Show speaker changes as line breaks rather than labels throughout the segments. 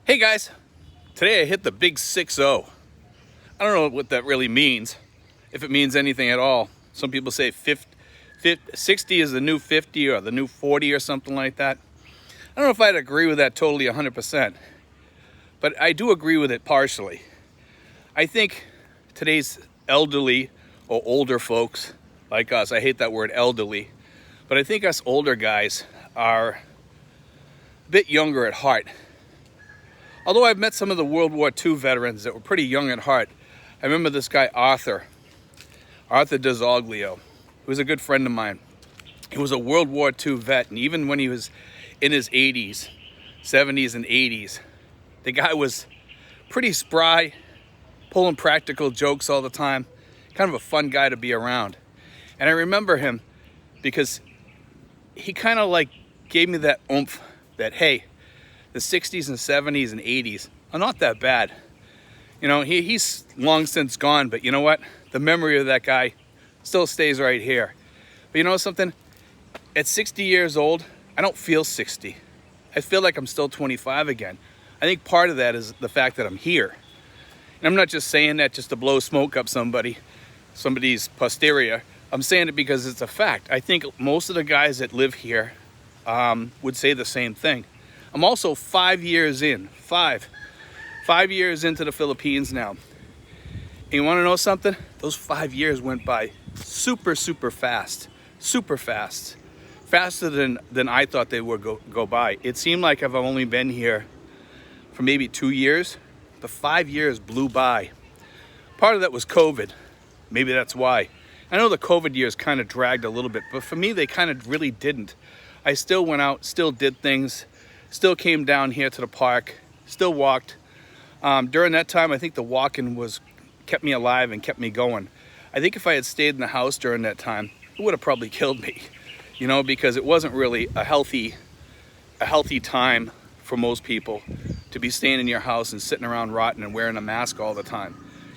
Hey guys, today I hit the big 6-0. I don't know what that really means, if it means anything at all. Some people say 60 is the new 50 or the new 40 or something like that. I don't know if I'd agree with that totally 100%, but I do agree with it partially. I think today's elderly or older folks like us, I hate that word elderly, but I think us older guys are a bit younger at heart. Although I've met some of the World War II veterans that were pretty young at heart. I remember this guy, Arthur DeZoglio, who was a good friend of mine. He was a World War II vet, and even when he was in his 80s, 70s and 80s, the guy was pretty spry, pulling practical jokes all the time. Kind of a fun guy to be around. And I remember him because he kind of like gave me that oomph that, hey, the 60s and 70s and 80s are not that bad. You know, he's long since gone, but you know what? The memory of that guy still stays right here. But you know something? At 60 years old, I don't feel 60. I feel like I'm still 25 again. I think part of that is the fact that I'm here. And I'm not just saying that just to blow smoke up somebody's posterior. I'm saying it because it's a fact. I think most of the guys that live here would say the same thing. I'm also 5 years in, five years into the Philippines now. And you want to know something? Those 5 years went by super fast, faster than I thought they would go by. It seemed like I've only been here for maybe 2 years. The 5 years blew by. Part of that was COVID. Maybe that's why. I know the COVID years kind of dragged a little bit, but for me, they kind of really didn't. I still went out, still did things, still came down here to the park, still walked. During that time, I think the walking kept me alive and kept me going. I think if I had stayed in the house during that time, it would have probably killed me, you know, because it wasn't really a healthy time for most people to be staying in your house and sitting around rotting and wearing a mask all the time.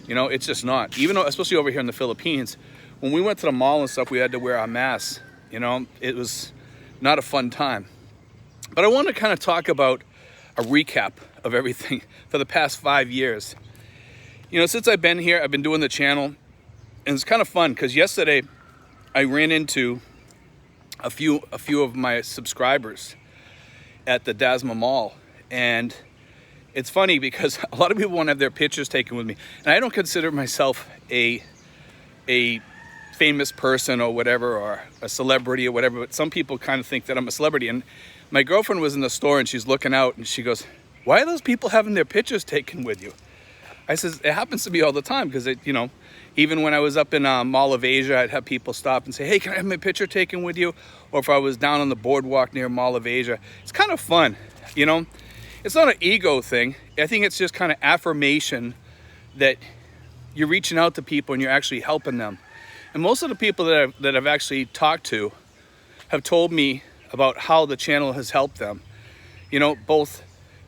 You know, it's just not. Even though, especially over here in the Philippines, when we went to the mall and stuff, we had to wear our masks. You know, it was not a fun time. But I want to kind of talk about a recap of everything for the past 5 years. You know, since I've been here, I've been doing the channel, and it's kind of fun because yesterday I ran into a few of my subscribers at the Dasma Mall, and it's funny because a lot of people want to have their pictures taken with me, and I don't consider myself a famous person or whatever, or a celebrity or whatever, but some people kind of think that I'm a celebrity. And my girlfriend was in the store and she's looking out and she goes, "Why are those people having their pictures taken with you?" I says, "It happens to me all the time because you know, even when I was up in Mall of Asia, I'd have people stop and say, 'Hey, can I have my picture taken with you?' Or if I was down on the boardwalk near Mall of Asia, it's kind of fun, you know. It's not an ego thing. I think it's just kind of affirmation that you're reaching out to people and you're actually helping them. And most of the people that I've actually talked to have told me about how the channel has helped them. You know, both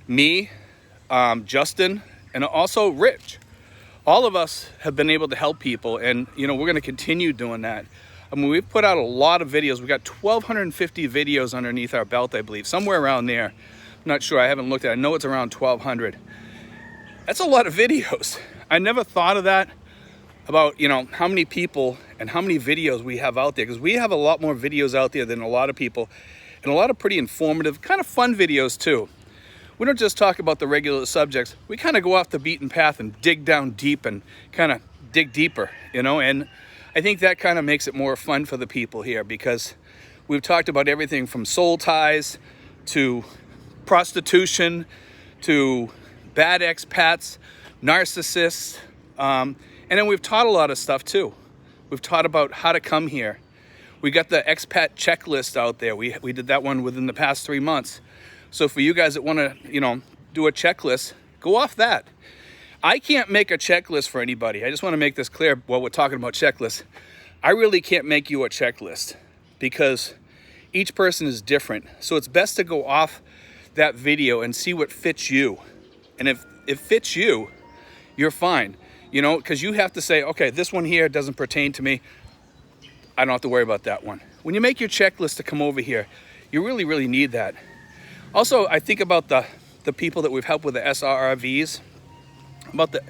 me, Justin, and also Rich. All of us have been able to help people, and you know, we're going to continue doing that. I mean, we've put out a lot of videos. We've got 1,250 videos underneath our belt, I believe, somewhere around there. I'm not sure. I haven't looked at it. I know it's around 1,200. That's a lot of videos. I never thought of that, about, you know, how many people and how many videos we have out there, because we have a lot more videos out there than a lot of people, and a lot of pretty informative, kind of fun videos too. We don't just talk about the regular subjects. We kind of go off the beaten path and dig down deep and kind of dig deeper, you know. And I think that kind of makes it more fun for the people here, because we've talked about everything from soul ties to prostitution to bad expats, narcissists, and then we've taught a lot of stuff too. We've taught about how to come here. We got the expat checklist out there. We did that one within the past 3 months. So for you guys that want to, you know, do a checklist, go off that. I can't make a checklist for anybody. I just want to make this clear while we're talking about checklists. I really can't make you a checklist because each person is different. So it's best to go off that video and see what fits you. And if it fits you, you're fine. You know, because you have to say, okay, this one here doesn't pertain to me. I don't have to worry about that one. When you make your checklist to come over here, you really need that. Also, I think about the the people that we've helped with the SRRVs, about the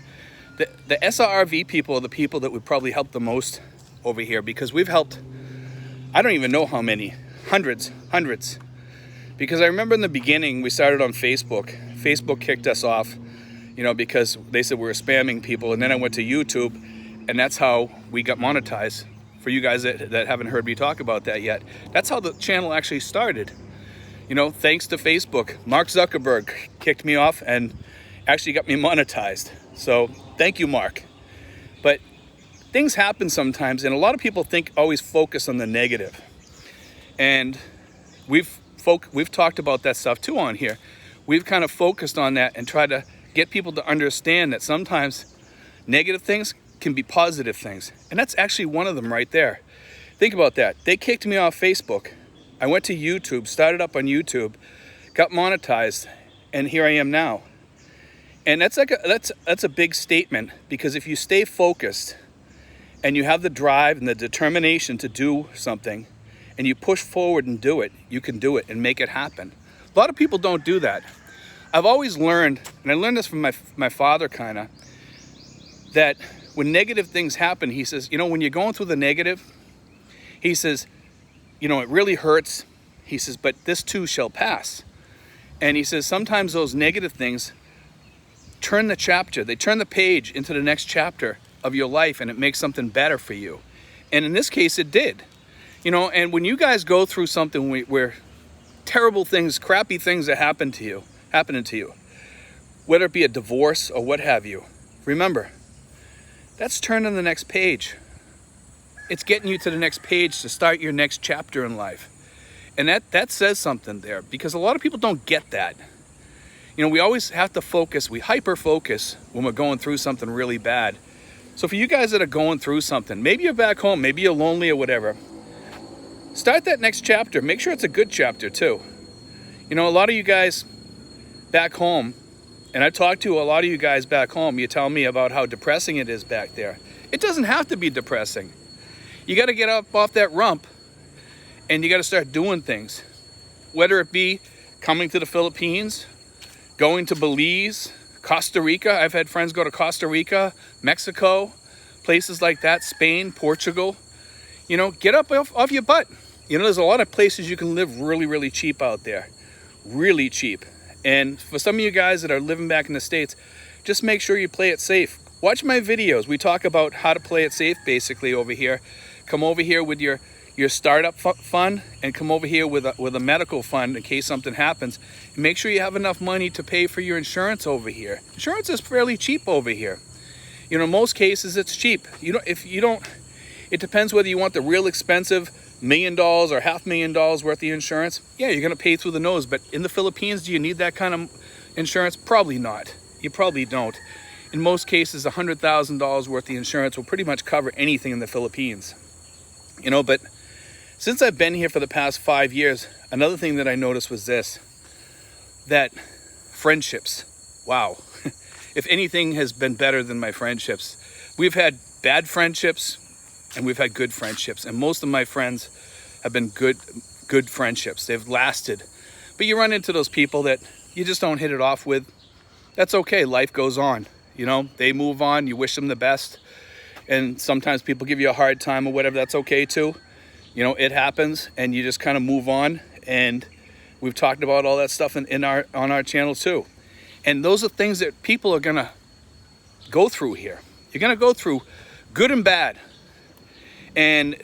SRRV people are the people that we've probably helped the most over here, because we've helped, I don't even know how many, hundreds. Because I remember in the beginning, we started on Facebook. Facebook kicked us off, you know, because they said we were spamming people. And then I went to YouTube, and that's how we got monetized. For you guys that haven't heard me talk about that yet, that's how the channel actually started. You know, thanks to Facebook. Mark Zuckerberg kicked me off and actually got me monetized. So thank you, Mark. But things happen sometimes, and a lot of people always focus on the negative. And we've talked about that stuff too on here. We've kind of focused on that and tried to get people to understand that sometimes negative things can be positive things. And that's actually one of them right there. Think about that. They kicked me off Facebook. I went to YouTube, started up on YouTube, got monetized, and here I am now. And that's a big statement, because if you stay focused and you have the drive and the determination to do something, and you push forward and do it, you can do it and make it happen. A lot of people don't do that. I've always learned, and I learned this from my father kind of, that when negative things happen, he says, you know, when you're going through the negative, he says, you know, it really hurts. He says, but this too shall pass. And he says, sometimes those negative things turn the chapter, they turn the page into the next chapter of your life, and it makes something better for you. And in this case, it did. You know, and when you guys go through something where terrible things, crappy things that happening to you, whether it be a divorce or what have you, remember, that's turning the next page. It's getting you to the next page to start your next chapter in life. And that says something there, because a lot of people don't get that. You know, we always have to focus, we hyper-focus when we're going through something really bad. So for you guys that are going through something, maybe you're back home, maybe you're lonely or whatever, start that next chapter. Make sure it's a good chapter too. You know, a lot of you guys back home, and I talk to a lot of you guys back home, you tell me about how depressing it is back there. It doesn't have to be depressing. You got to get up off that rump, and you got to start doing things. Whether it be coming to the Philippines, going to Belize, Costa Rica. I've had friends go to Costa Rica, Mexico, places like that, Spain, Portugal. You know, get up off your butt. You know, there's a lot of places you can live really, really cheap out there. Really cheap. And for some of you guys that are living back in the States, just make sure you play it safe. Watch my videos. We talk about how to play it safe basically over here. Come over here with your startup fund, and come over here with a medical fund in case something happens. And make sure you have enough money to pay for your insurance over here. Insurance is fairly cheap over here. You know, in most cases it's cheap. It depends whether you want the real expensive $1 million or $500,000 worth of insurance. Yeah, you're going to pay through the nose. But in the Philippines, do you need that kind of insurance? Probably not. You probably don't. In most cases, $100,000 worth of insurance will pretty much cover anything in the Philippines. You know, but since I've been here for the past 5 years, another thing that I noticed was this, that friendships, wow. If anything has been better than my friendships. We've had bad friendships, and we've had good friendships, and most of my friends have been good friendships. They've lasted. But you run into those people that you just don't hit it off with. That's okay. Life goes on. You know, they move on. You wish them the best. And sometimes people give you a hard time or whatever. That's okay too. You know, it happens, and you just kind of move on. And we've talked about all that stuff on our channel too. And those are things that people are gonna go through here. You're gonna go through good and bad. And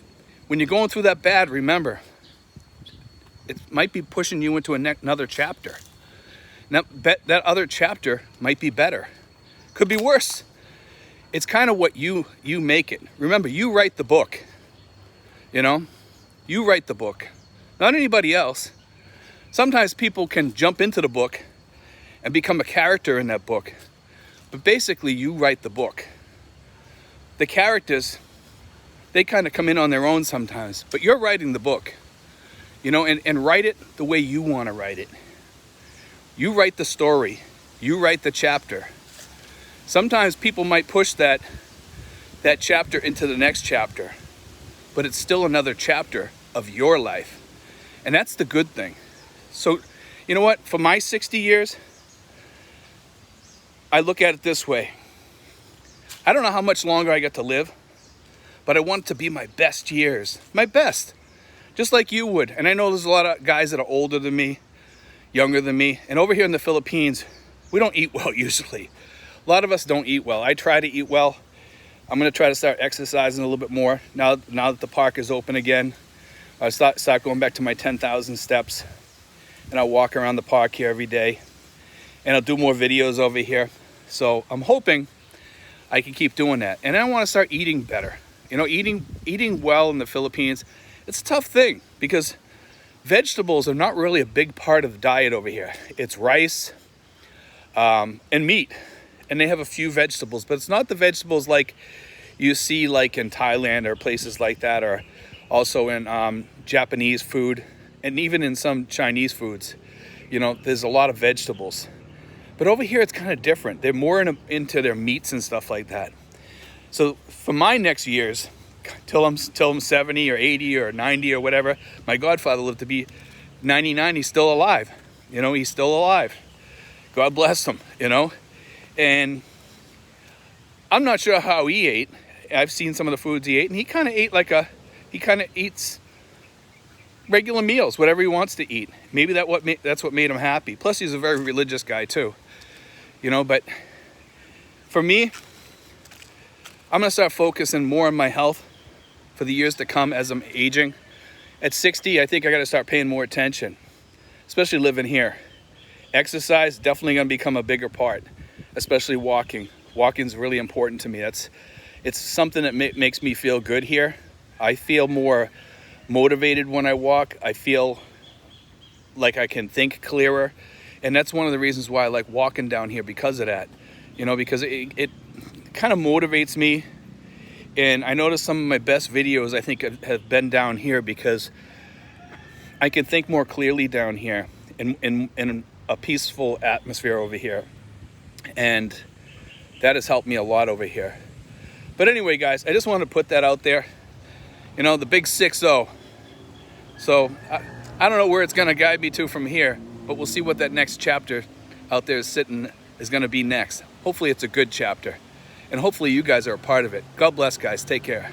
when you're going through that bad, remember, it might be pushing you into another chapter. Now, that other chapter might be better. Could be worse. It's kind of what you make it. Remember, you write the book. You know, you write the book, not anybody else. Sometimes people can jump into the book and become a character in that book. But basically, you write the book. The characters, they kind of come in on their own sometimes, but you're writing the book, you know, and write it the way you want to write it. You write the story. You write the chapter. Sometimes people might push that chapter into the next chapter, but it's still another chapter of your life. And that's the good thing. So, you know what? For my 60 years, I look at it this way. I don't know how much longer I get to live, but I want it to be my best years. My best. Just like you would. And I know there's a lot of guys that are older than me, younger than me. And over here in the Philippines, we don't eat well usually. A lot of us don't eat well. I try to eat well. I'm going to try to start exercising a little bit more now that the park is open again. I start going back to my 10,000 steps, and I'll walk around the park here every day, and I'll do more videos over here. So I'm hoping I can keep doing that. And I want to start eating better. You know, eating well in the Philippines, it's a tough thing because vegetables are not really a big part of the diet over here. It's rice and meat, and they have a few vegetables, but it's not the vegetables like you see like in Thailand or places like that, or also in Japanese food, and even in some Chinese foods. You know, there's a lot of vegetables. But over here, it's kind of different. They're more into their meats and stuff like that. So for my next years, till I'm 70 or 80 or 90 or whatever, my godfather lived to be 99. He's still alive. You know, he's still alive. God bless him, you know. And I'm not sure how he ate. I've seen some of the foods he ate, and he kind of eats regular meals, whatever he wants to eat. Maybe that's what made him happy. Plus, he's a very religious guy too. You know, but for me, I'm going to start focusing more on my health for the years to come as I'm aging. At 60, I think I got to start paying more attention, especially living here. Exercise, definitely going to become a bigger part, especially walking. Walking's really important to me. It's something that makes me feel good here. I feel more motivated when I walk. I feel like I can think clearer. And that's one of the reasons why I like walking down here, because of that. You know, because it kind of motivates me. And I notice some of my best videos, I think, have been down here because I can think more clearly down here in a peaceful atmosphere over here. And that has helped me a lot over here. But anyway, guys, I just wanted to put that out there. You know, the big 6-0. So I don't know where it's going to guide me to from here, but we'll see what that next chapter out there is going to be next. Hopefully it's a good chapter, and hopefully you guys are a part of it. God bless, guys. Take care.